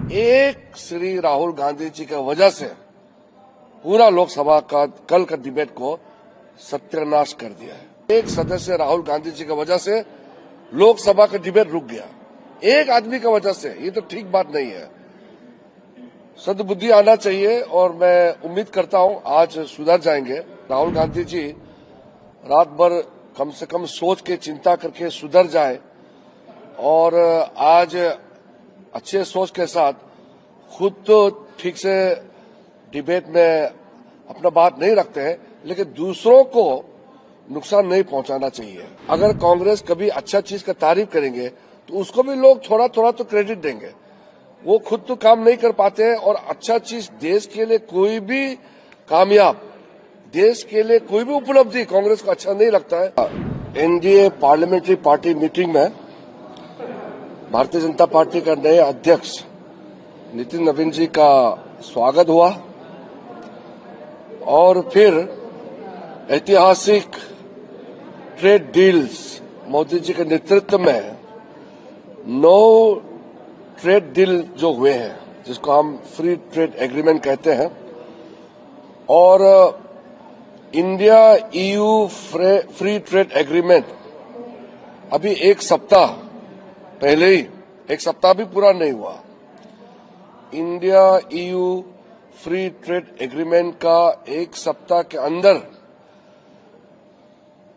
एक श्री राहुल गांधी जी की वजह से पूरा लोकसभा का कल का डिबेट को सत्यानाश कर दिया है। एक सदस्य राहुल गांधी जी की वजह से लोकसभा का डिबेट रुक गया, एक आदमी की वजह से। ये तो ठीक बात नहीं है। सद्बुद्धि आना चाहिए और मैं उम्मीद करता हूं आज सुधर जाएंगे। राहुल गांधी जी रात भर कम से कम सोच के चिंता करके सुधर जाए और आज अच्छे सोच के साथ खुद तो ठीक से डिबेट में अपना बात नहीं रखते हैं, लेकिन दूसरों को नुकसान नहीं पहुंचाना चाहिए। अगर कांग्रेस कभी अच्छा चीज का तारीफ करेंगे तो उसको भी लोग थोड़ा थोड़ा तो क्रेडिट देंगे। वो खुद तो काम नहीं कर पाते हैं और अच्छा चीज देश के लिए कोई भी कामयाब, देश के लिए कोई भी उपलब्धि कांग्रेस को अच्छा नहीं लगता है। एनडीए पार्लियामेंट्री पार्टी मीटिंग में भारतीय जनता पार्टी का नए अध्यक्ष नितिन नवीन जी का स्वागत हुआ और फिर ऐतिहासिक ट्रेड डील्स मोदी जी के नेतृत्व में 9 ट्रेड डील जो हुए हैं, जिसको हम फ्री ट्रेड एग्रीमेंट कहते हैं, और India EU free trade agreement अभी एक सप्ताह पहले ही, एक सप्ताह भी पूरा नहीं हुआ, India EU free trade agreement का एक सप्ताह के अंदर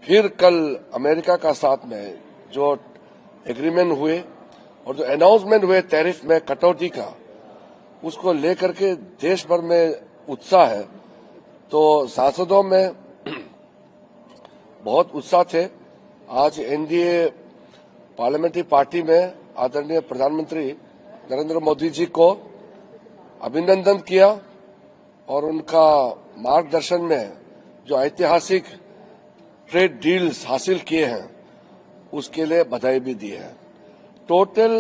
फिर कल अमेरिका का साथ में जो एग्रीमेंट हुए और जो अनाउंसमेंट हुए टैरिफ में कटौती का, उसको लेकर के देश भर में उत्साह है। तो सांसदों में बहुत उत्साह थे। आज एनडीए पार्लियामेंट्री पार्टी में आदरणीय प्रधानमंत्री नरेंद्र मोदी जी को अभिनंदन किया और उनका मार्गदर्शन में जो ऐतिहासिक ट्रेड डील्स हासिल किए हैं उसके लिए बधाई भी दी है। टोटल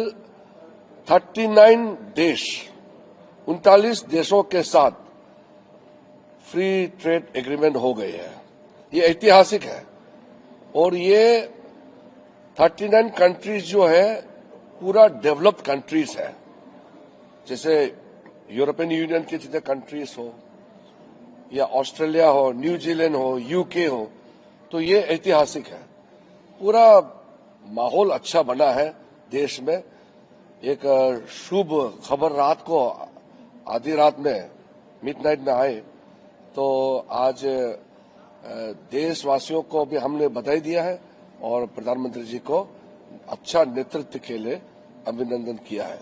39 देश, 39 देशों के साथ फ्री ट्रेड एग्रीमेंट हो गए हैं। ये ऐतिहासिक है और ये 39 कंट्रीज जो है पूरा डेवलप्ड कंट्रीज है, जैसे यूरोपियन यूनियन के जितने कंट्रीज हो या ऑस्ट्रेलिया हो, न्यूजीलैंड हो, यूके हो, तो ये ऐतिहासिक है। पूरा माहौल अच्छा बना है देश में। एक शुभ खबर रात को आधी रात में मिडनाइट में आए, तो आज देशवासियों को भी हमने बधाई दिया है और प्रधानमंत्री जी को अच्छा नेतृत्व के लिए अभिनंदन किया है।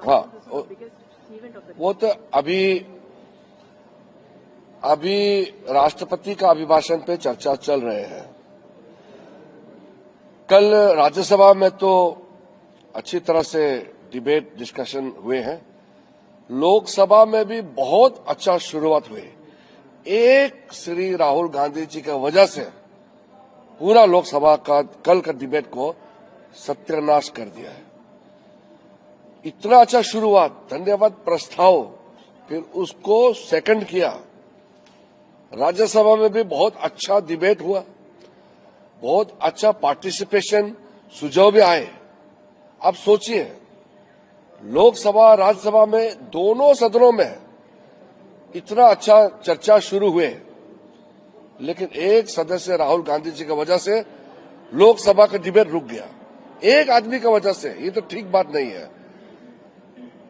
हाँ, वो तो अभी राष्ट्रपति का अभिभाषण पे चर्चा चल रहे हैं। कल राज्यसभा में तो अच्छी तरह से डिबेट डिस्कशन हुए हैं, लोकसभा में भी बहुत अच्छा शुरुआत हुई। एक श्री राहुल गांधी जी की वजह से पूरा लोकसभा का कल का डिबेट को सत्यानाश कर दिया है। इतना अच्छा शुरुआत, धन्यवाद प्रस्ताव, फिर उसको सेकंड किया। राज्यसभा में भी बहुत अच्छा डिबेट हुआ, बहुत अच्छा पार्टिसिपेशन, सुझाव भी आए। अब सोचिए, लोकसभा राज्यसभा में दोनों सदनों में इतना अच्छा चर्चा शुरू हुए, लेकिन एक सदस्य राहुल गांधी जी की वजह से लोकसभा का डिबेट रुक गया, एक आदमी की वजह से। ये तो ठीक बात नहीं है।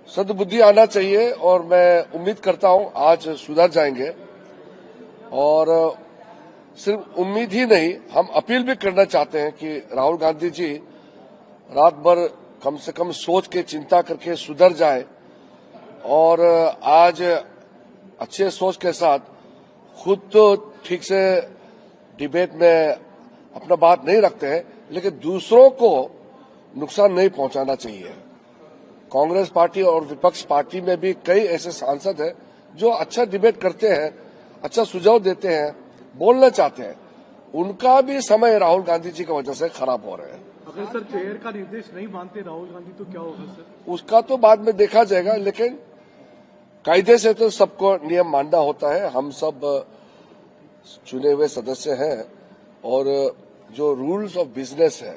सद्बुद्धि आना चाहिए और मैं उम्मीद करता हूं आज सुधर जाएंगे। और सिर्फ उम्मीद ही नहीं, हम अपील भी करना चाहते हैं कि राहुल गांधी जी रात भर कम से कम सोच के चिंता करके सुधर जाए और आज अच्छे सोच के साथ खुद तो ठीक से डिबेट में अपना बात नहीं रखते हैं, लेकिन दूसरों को नुकसान नहीं पहुंचाना चाहिए। कांग्रेस पार्टी और विपक्ष पार्टी में भी कई ऐसे सांसद हैं जो अच्छा डिबेट करते हैं, अच्छा सुझाव देते हैं, बोलना चाहते हैं। उनका भी समय राहुल गांधी जी की वजह से खराब हो रहे हैं। अगर सर चेयर का निर्देश नहीं मानते राहुल गांधी तो क्या होगा सर? उसका तो बाद में देखा जाएगा, लेकिन कायदे से तो सबको नियम मानना होता है। हम सब चुने हुए सदस्य हैं और जो रूल्स ऑफ बिजनेस है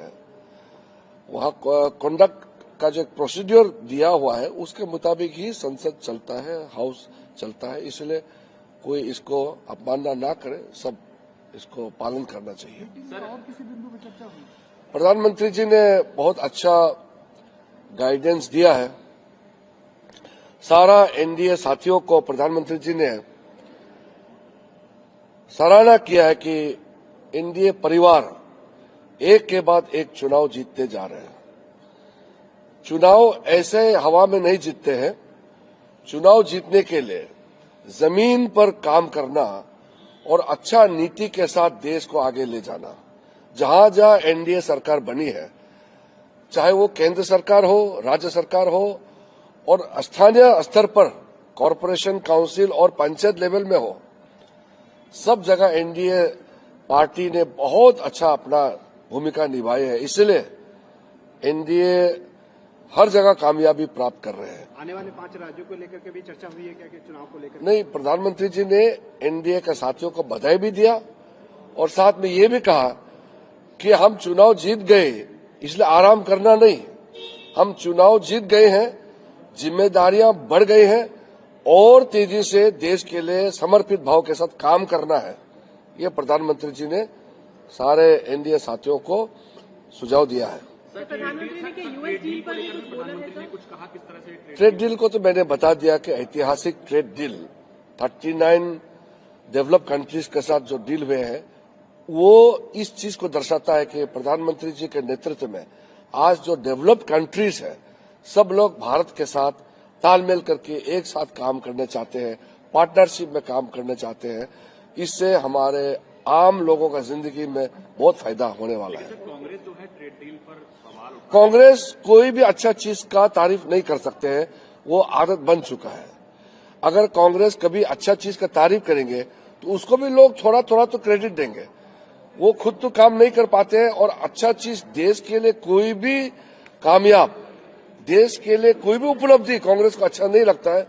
वहां कंडक्ट का जो प्रोसीड्यूर दिया हुआ है उसके मुताबिक ही संसद चलता है, हाउस चलता है, इसलिए कोई इसको अपमानना ना करे, सब इसको पालन करना चाहिए। और किसी बिंदु पर चर्चा हुई? प्रधानमंत्री जी ने बहुत अच्छा गाइडेंस दिया है। सारा एनडीए साथियों को प्रधानमंत्री जी ने सराहना किया है कि एनडीए परिवार एक के बाद एक चुनाव जीतते जा रहे हैं। चुनाव ऐसे हवा में नहीं जीतते हैं। चुनाव जीतने के लिए जमीन पर काम करना और अच्छा नीति के साथ देश को आगे ले जाना। जहां जहां एनडीए सरकार बनी है, चाहे वो केंद्र सरकार हो, राज्य सरकार हो और स्थानीय स्तर पर कॉरपोरेशन, काउंसिल और पंचायत लेवल में हो, सब जगह एनडीए पार्टी ने बहुत अच्छा अपना भूमिका निभाई है। इसलिए एनडीए हर जगह कामयाबी प्राप्त कर रहे हैं। आने वाले 5 राज्यों को लेकर के भी चर्चा हुई है क्या कि चुनाव को लेकर? नहीं, प्रधानमंत्री जी ने एनडीए के साथियों को बधाई भी दिया और साथ में ये भी कहा कि हम चुनाव जीत गए, इसलिए आराम करना नहीं। हम चुनाव जीत गए हैं, जिम्मेदारियां बढ़ गई हैं और तेजी से देश के लिए समर्पित भाव के साथ काम करना है। ये प्रधानमंत्री जी ने सारे एनडीए साथियों को सुझाव दिया है। प्रधानमंत्री ने यूएस डील पर भी कुछ बोला है सर? कुछ कहा किस तरह से ट्रेड डील को तो मैंने बता दिया कि ऐतिहासिक ट्रेड डील 39 डेवलप कंट्रीज के साथ जो डील हुए हैं वो इस चीज को दर्शाता है कि प्रधानमंत्री जी के नेतृत्व में आज जो डेवलप कंट्रीज है, सब लोग भारत के साथ तालमेल करके एक साथ काम करना चाहते हैं, पार्टनरशिप में काम करना चाहते हैं। इससे हमारे आम लोगों का जिंदगी में बहुत फायदा होने वाला है। कांग्रेस जो है ट्रेड डील पर सवाल कांग्रेस कोई भी अच्छा चीज का तारीफ नहीं कर सकते हैं, वो आदत बन चुका है। अगर कांग्रेस कभी अच्छा चीज का तारीफ करेंगे तो उसको भी लोग थोड़ा थोड़ा तो क्रेडिट देंगे। वो खुद तो काम नहीं कर पाते हैं और अच्छा चीज देश के लिए कोई भी कामयाब, देश के लिए कोई भी उपलब्धि कांग्रेस को अच्छा नहीं लगता है,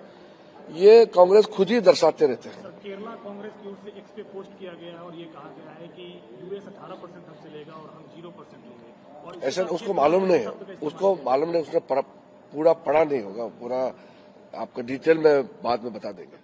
ये कांग्रेस खुद ही दर्शाते रहते हैं। केरला कांग्रेस की ओर से एक्स पे पोस्ट किया गया है और ये कहा गया है कि यूएस 18% हमसे लेगा और हम 0% लेंगे। और ऐसा उसको मालूम नहीं है, उसने पूरा पढ़ा नहीं होगा। पूरा आपको डिटेल में बाद में बता देंगे।